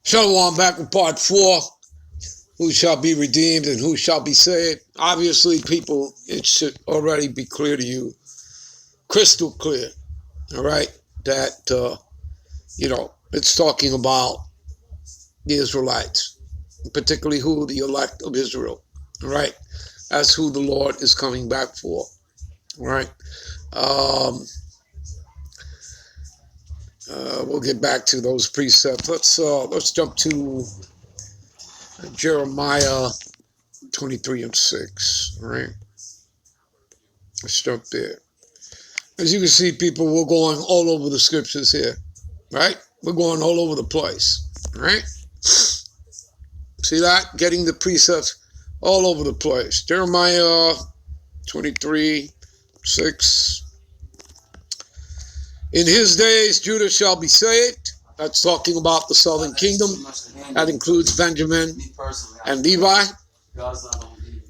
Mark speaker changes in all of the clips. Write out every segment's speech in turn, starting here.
Speaker 1: Shalom, back with part 4. Who shall be redeemed and who shall be saved? Obviously, people, it should already be clear to you, crystal clear, all right, that, it's talking about the Israelites, particularly who the elect of Israel, all right? That's who the Lord is coming back for, all right? We'll get back to those precepts. Let's jump to Jeremiah 23 and 6, all right? Let's jump there. As you can see, people, we're going all over the scriptures here, right? We're going all over the place, right? See that? Getting the precepts all over the place. Jeremiah 23, 6. In his days, Judah shall be saved. That's talking about the southern kingdom. That includes Benjamin and Levi. All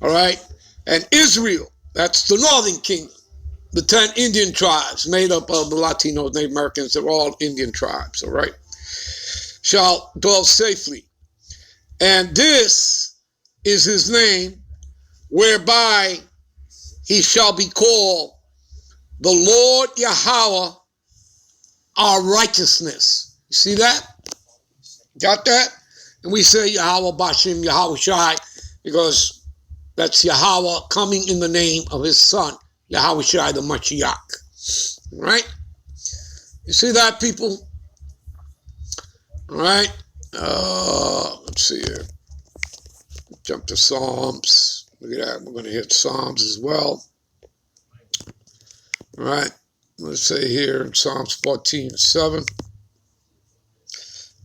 Speaker 1: right? And Israel, that's the northern kingdom. The 10 Indian tribes made up of the Latinos, Native Americans, they're all Indian tribes, all right? Shall dwell safely. And this is his name, whereby he shall be called the Lord Yahweh, our righteousness. You see that? Got that? And we say Yahweh Bashim, Yahweh Shai, because that's Yahweh coming in the name of his son, Yahweh Shai the Mashiach. All right? You see that, people? All right? Let's see here. Jump to Psalms. Look at that. We're going to hit Psalms as well. All right? Let's say here in Psalms 14:7.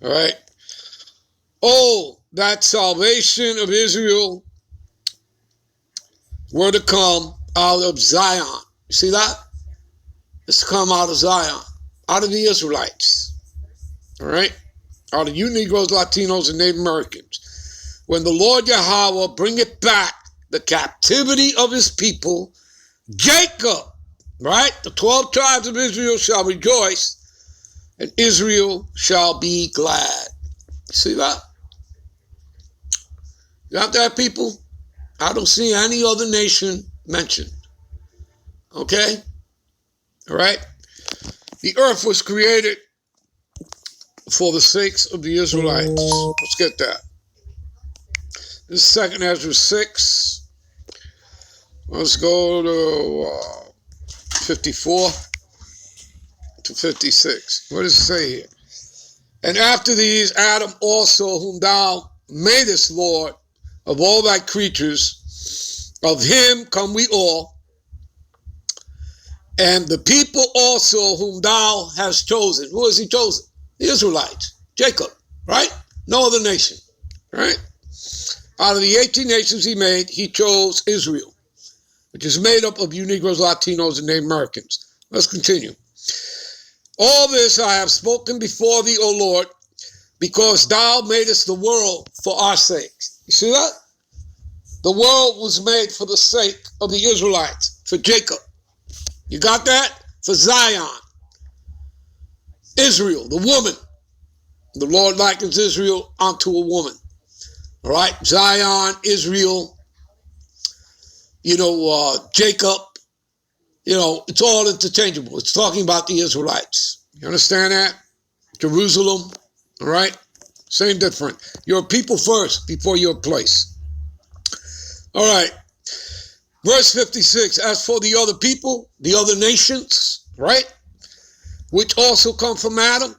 Speaker 1: All right? Oh, that salvation of Israel were to come out of Zion. You see that? It's to come out of Zion, out of the Israelites. All right? Out of you Negroes, Latinos, and Native Americans. When the Lord Yahweh bringeth back the captivity of his people, Jacob, right? The 12 tribes of Israel shall rejoice, and Israel shall be glad. See that? You got that, people? I don't see any other nation mentioned. Okay? All right? The earth was created for the sakes of the Israelites. Let's get that. This is 2nd Ezra 6. Let's go to 54 to 56. What does it say here? And after these, Adam also, whom thou madest Lord of all thy creatures, of him come we all, and the people also whom thou hast chosen. Who has he chosen? The Israelites, Jacob, right? No other nation, right? Out of the 18 nations he made, he chose Israel, which is made up of you Negroes, Latinos, and Native Americans. Let's continue. All this I have spoken before thee, O Lord, because thou madest the world for our sakes. You see that? The world was made for the sake of the Israelites, for Jacob. You got that? For Zion. Israel, the woman. The Lord likens Israel unto a woman. All right? Zion, Israel, Jacob, it's all interchangeable. It's talking about the Israelites. You understand that? Jerusalem, all right? Same different. You're a people first before you're a place. All right. Verse 56, as for the other people, the other nations, right? Which also come from Adam,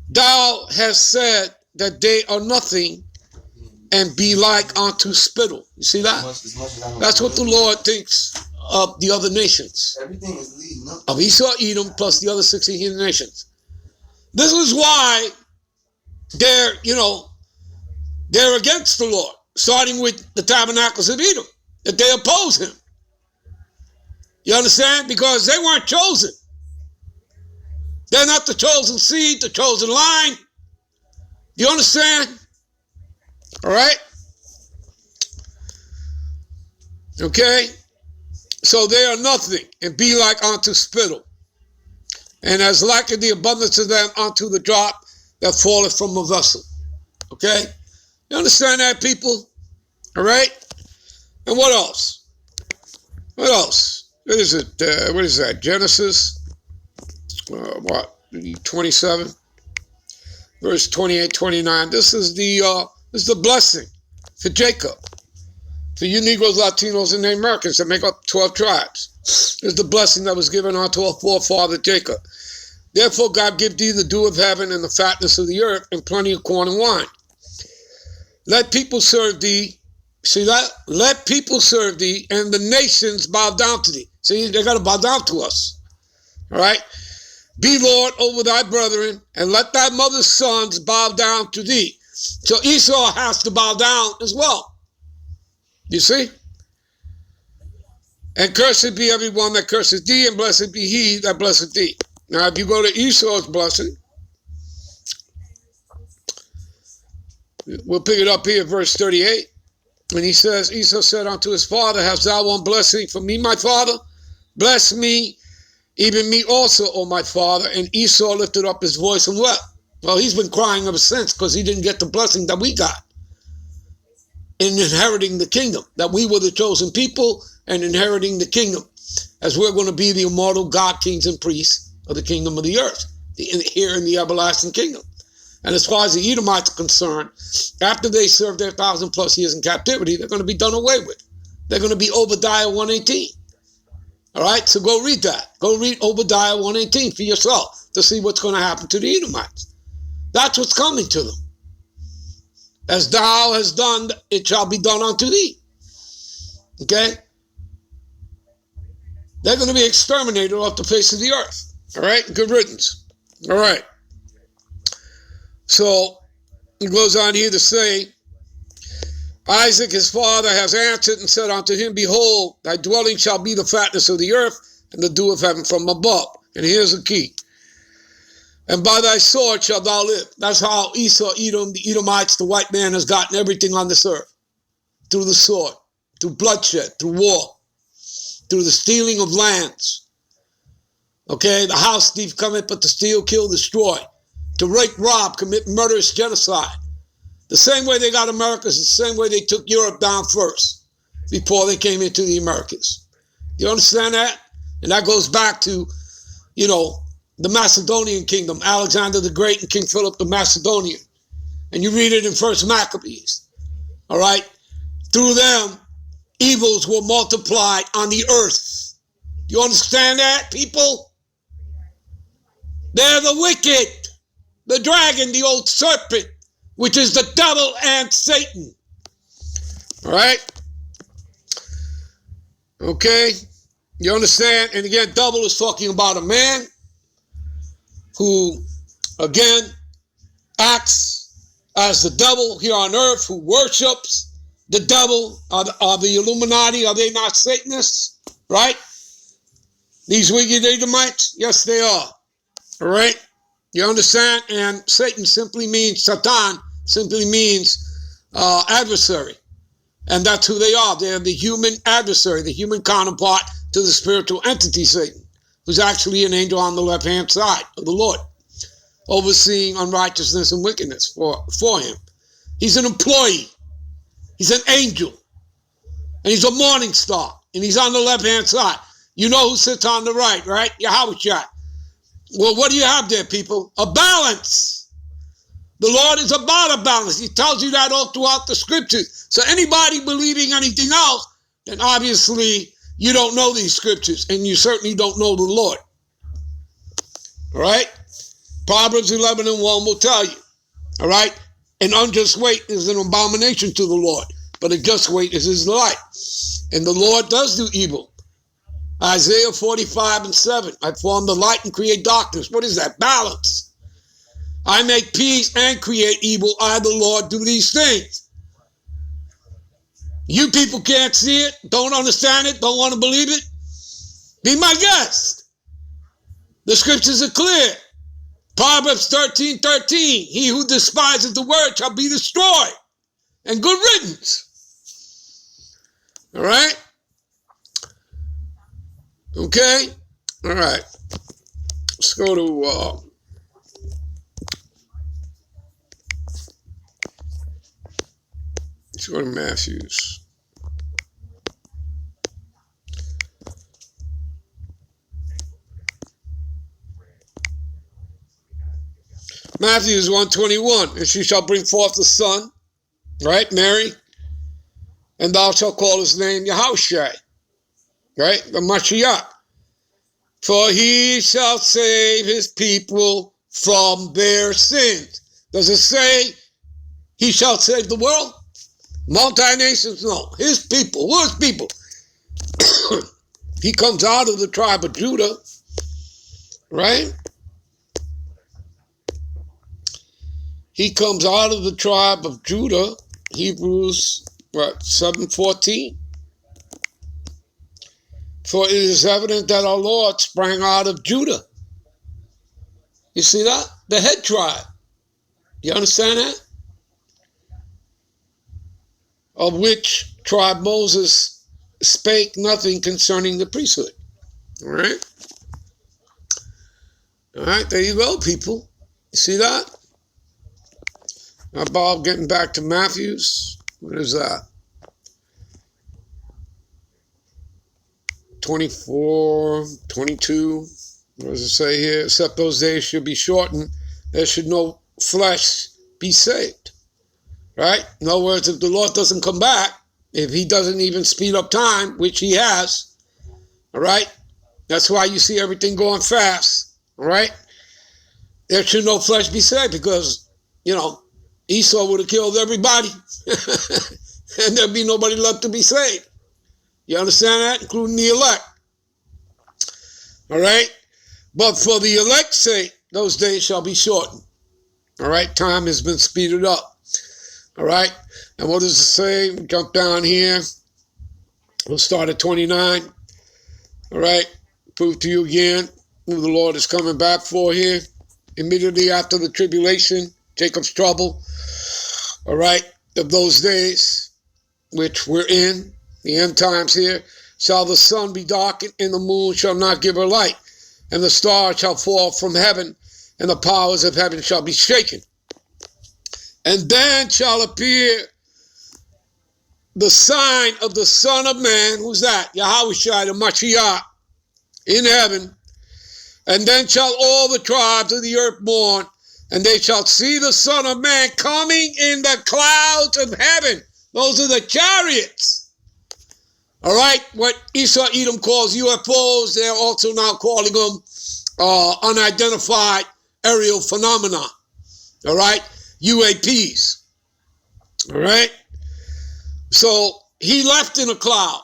Speaker 1: thou hast said that they are nothing and be like unto spittle. You see that? That's what the Lord thinks of the other nations.
Speaker 2: Everything is leading up.
Speaker 1: Of Esau, Edom, plus the other 16 heathen nations. This is why they're against the Lord, starting with the tabernacles of Edom, that they oppose him. You understand? Because they weren't chosen. They're not the chosen seed, the chosen line. You understand? All right? Okay? So they are nothing, and be like unto spittle. And as like in the abundance of them unto the drop, that falleth from a vessel. Okay? You understand that, people? All right? And what else? What else? What is it? What is that? Genesis, 27, verse 28, 29. This is the blessing for Jacob. For you Negroes, Latinos, and the Americans that make up 12 tribes. This is the blessing that was given unto our forefather Jacob. Therefore God give thee the dew of heaven and the fatness of the earth and plenty of corn and wine. Let people serve thee. See that? Let people serve thee and the nations bow down to thee. See, they got to bow down to us. All right? Be Lord over thy brethren and let thy mother's sons bow down to thee. So Esau has to bow down as well. You see? And cursed be everyone that curseth thee, and blessed be he that blesseth thee. Now, if you go to Esau's blessing, we'll pick it up here, verse 38. And he says, Esau said unto his father, hast thou one blessing for me, my father? Bless me, even me also, O my father. And Esau lifted up his voice and wept. Well, he's been crying ever since because he didn't get the blessing that we got in inheriting the kingdom, that we were the chosen people and inheriting the kingdom, as we're going to be the immortal God, kings, and priests of the kingdom of the earth, here in the everlasting kingdom. And as far as the Edomites are concerned, after they serve their 1,000+ years in captivity, they're going to be done away with. They're going to be Obadiah 1:18. All right, so go read that. Go read Obadiah 1:18 for yourself to see what's going to happen to the Edomites. That's what's coming to them. As thou hast done, it shall be done unto thee. Okay? They're going to be exterminated off the face of the earth. All right? Good riddance. All right. So, it goes on here to say, Isaac his father has answered and said unto him, behold, thy dwelling shall be the fatness of the earth and the dew of heaven from above. And here's the key. And by thy sword shalt thou live. That's how Esau, Edom, the Edomites, the white man has gotten everything on this earth. Through the sword, through bloodshed, through war, through the stealing of lands. Okay, the house thief cometh but to steal, kill, destroy. To rape, rob, commit murderous genocide. The same way they got America is the same way they took Europe down first before they came into the Americas. You understand that? And that goes back to, the Macedonian kingdom, Alexander the Great and King Philip the Macedonian. And you read it in First Maccabees. All right? Through them, evils were multiplied on the earth. Do you understand that, people? They're the wicked, the dragon, the old serpent, which is the devil and Satan. All right? Okay? You understand? And again, devil is talking about a man who, again, acts as the devil here on earth, who worships the devil. Are the Illuminati, are they not Satanists? Right? These wicked Edomites? Yes, they are. All right? You understand? And Satan simply means, Satan simply means adversary. And that's who they are. They're the human adversary, the human counterpart to the spiritual entity Satan, who's actually an angel on the left-hand side of the Lord, overseeing unrighteousness and wickedness for him. He's an employee. He's an angel. And he's a morning star. And he's on the left-hand side. You know who sits on the right, right? Yahweh Shai. Well, what do you have there, people? A balance. The Lord is about a balance. He tells you that all throughout the scriptures. So anybody believing anything else, then obviously you don't know these scriptures, and you certainly don't know the Lord. All right? Proverbs 11:1 will tell you. All right? An unjust weight is an abomination to the Lord, but a just weight is his delight. And the Lord does do evil. Isaiah 45:7. I form the light and create darkness. What is that? Balance. I make peace and create evil. I, the Lord, do these things. You people can't see it, don't understand it, don't want to believe it. Be my guest. The scriptures are clear. Proverbs 13:13. He who despises the word shall be destroyed. And good riddance. All right? Okay? All right. Let's go to Let's go to Matthews. Matthews 1:21. And she shall bring forth a son, right, Mary, and thou shalt call his name Yahushua, right, the Mashiach. For he shall save his people from their sins. Does it say he shall save the world? Multi-nations? No. His people. Who is people? He comes out of the tribe of Judah, right? He comes out of the tribe of Judah. Hebrews, 7:14. For it is evident that our Lord sprang out of Judah. You see that? The head tribe. You understand that? Of which tribe Moses spake nothing concerning the priesthood. All right? All right, there you go, people. You see that? Now, Bob, getting back to Matthews. What is that? 24, 22. What does it say here? Except those days should be shortened, there should no flesh be saved. Right? In other words, if the Lord doesn't come back, if he doesn't even speed up time, which he has, all right? That's why you see everything going fast, all right? There should no flesh be saved because, Esau would have killed everybody and there'd be nobody left to be saved. You understand that? Including the elect. All right? But for the elect's sake, those days shall be shortened. All right? Time has been speeded up. All right? And what does it say? We jump down here. We'll start at 29. All right? Prove to you again who the Lord is coming back for here. Immediately after the tribulation, Jacob's trouble. All right? Of those days, which we're in, the end times here, shall the sun be darkened and the moon shall not give her light, and the stars shall fall from heaven, and the powers of heaven shall be shaken. And then shall appear the sign of the Son of Man. Who's that? Yahushua, the Mashiach, in heaven. And then shall all the tribes of the earth mourn, and they shall see the Son of Man coming in the clouds of heaven. Those are the chariots. All right? What Esau Edom calls UFOs, they're also now calling them unidentified aerial phenomena. All right? UAPs. All right? So he left in a cloud,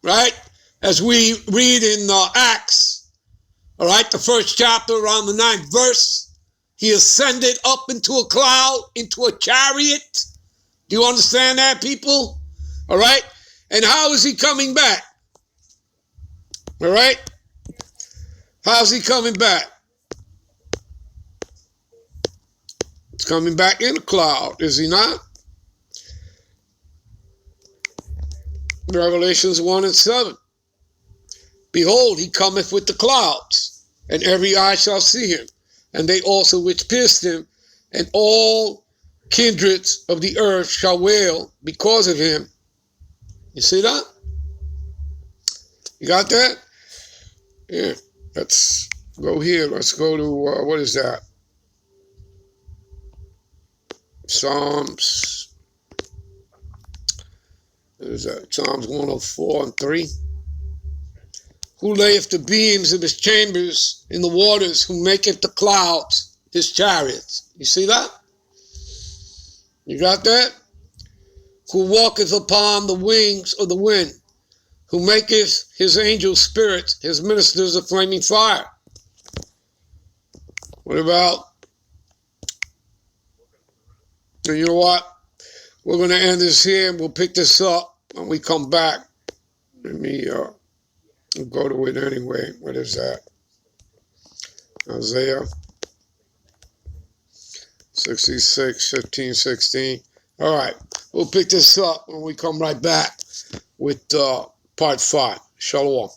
Speaker 1: right? As we read in Acts, all right, the first chapter, around the 9th verse, he ascended up into a cloud, into a chariot. Do you understand that, people? All right? And how is he coming back? All right? How's he coming back? He's coming back in a cloud, is he not? Revelations 1:7. Behold, he cometh with the clouds, and every eye shall see him, and they also which pierced him, and all kindreds of the earth shall wail because of him. You see that? You got that? Yeah. Let's go here. Let's go to, what is that? Psalms. What is that? Psalms 104:3. Who layeth the beams of his chambers in the waters, who maketh the clouds his chariots. You see that? You got that? Who walketh upon the wings of the wind, who maketh his angels spirits, his ministers a flaming fire. What about, and you know what? We're going to end this here, and we'll pick this up when we come back. Let me go to it anyway. What is that? Isaiah 66:15-16. All right. We'll pick this up when we come right back with part 5. Shalom.